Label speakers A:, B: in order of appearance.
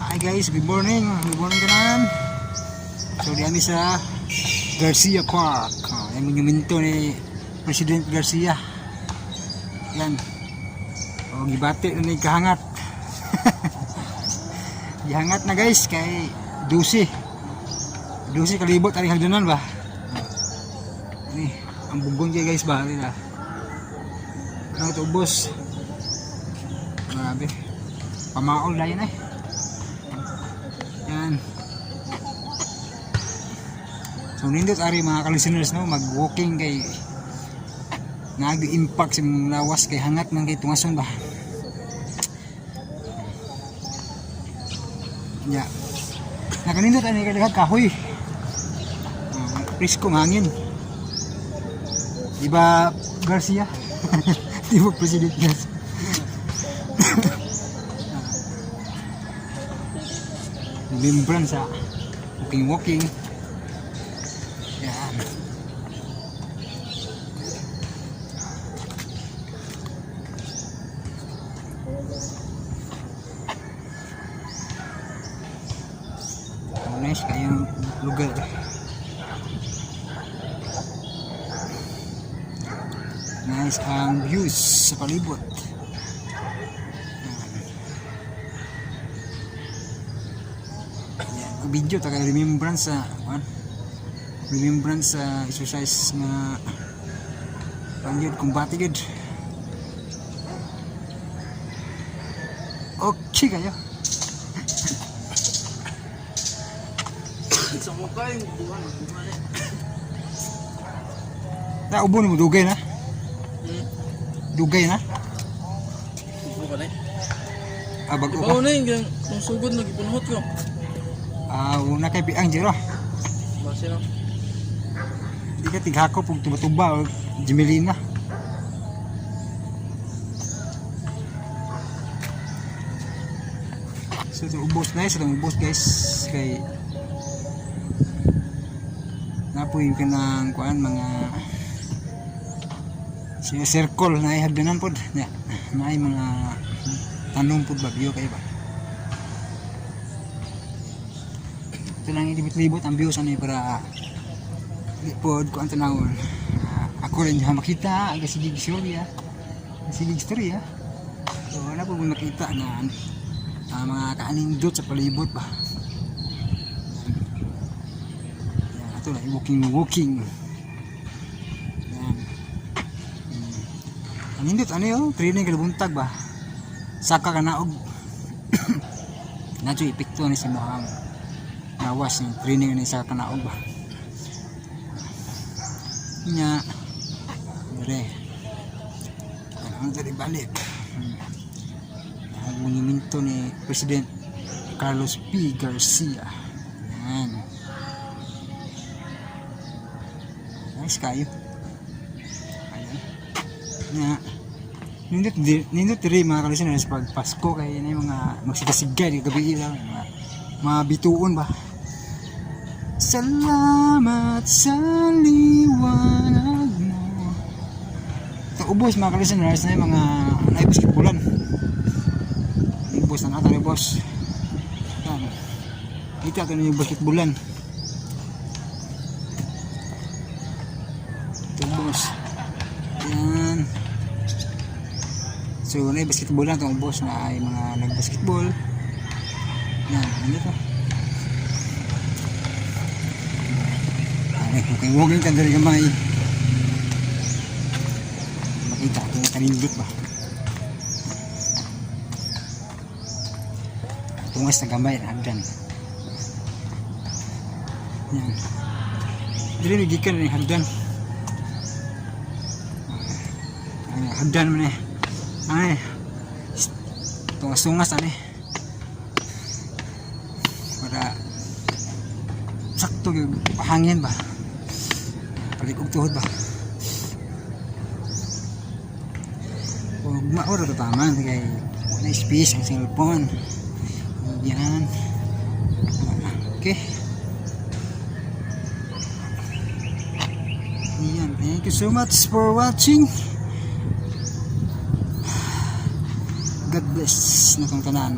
A: Hi guys, good morning kanan. So di kami sa Garcia Park. Yung monumento ni President Garcia. Yan. O gibati na kahangat. Gihangat na guys kay 12 kalibot aring hagdanan ba. Ni ang bugon kay guys ba nila. Ano to boss? Grabe. Pamaol na yun eh. Yan. So nindot ari mga ka-listeners no, mag-walking kay nag-impact sa mga lawas kay hangat man kay tungason ba. Ya. Nakanindot ani kay daghang kahoy. Presko hangin. Diba Garcia? Diba President Garcia? Limbran sa walking. Yan. Nice kayong lugar. Nice ang views sa palibot. Video taga remembrance sa exercise na pangyod kumbati gud. Okay kayo.
B: Sa mukha yung buwan.
A: Na ubo mo dugay na. Dugay na.
B: Ubo ba na?
A: Bago
B: Ibaw
A: ka.
B: na yung sugod na gipunhot ko.
A: Una kay piang jero.
B: Base na.
A: Di ka tighako pug tuba-tuba o Jimelina. So ito ubos guys, kay napoy ka ng kuan mga circle na ihagdanan pod. Ya, may mga tanong pod bagyo kay ba. Ito lang ilibot-libot ang views ano para lipod ko ang tanawon. Ako rin yung makita ang sigig storya. So wala po makita na mga kaanindot sa palibot ba. Yan, ito lang walking. Yan. Anindot ano yun? Training kalabuntag ba? Saka ka naog. Nadyo epekto ni si Muhammad. Nawas yung training ni sa kanaog ba nya dire ano tadi balik ang monumento ni President Carlos P. Garcia. Yan nice kayo ayan nindot diri mga ka-listeners pag Pasko kaya na yung mga magsigasigay di gabi lang mga bituon ba. Salamat sa liwanag mo. Ito ubos mga ka-listeners na yung mga basketballan. Ubos na natin yung boss. Ito ito na yung basketballan. Ito ubos. Yan. So na yung basketballan itong ubos na ay mga nag-basketball. Yan, ano ito? Okay, walking ka dari gamay. Makita ito na kanindot ba? Tungas na gamay na hagdan. Yan. Dili nagikan na yung hagdan. Hagdan mo na eh. Tungas-tungas ano eh. Para sakto yung pahangin ba? Palikog tuhod ba? Huwag maura ito tama kaya wala space ang cellphone. Yan. Okay. Yan. Thank you so much for watching. God bless na kong tanan.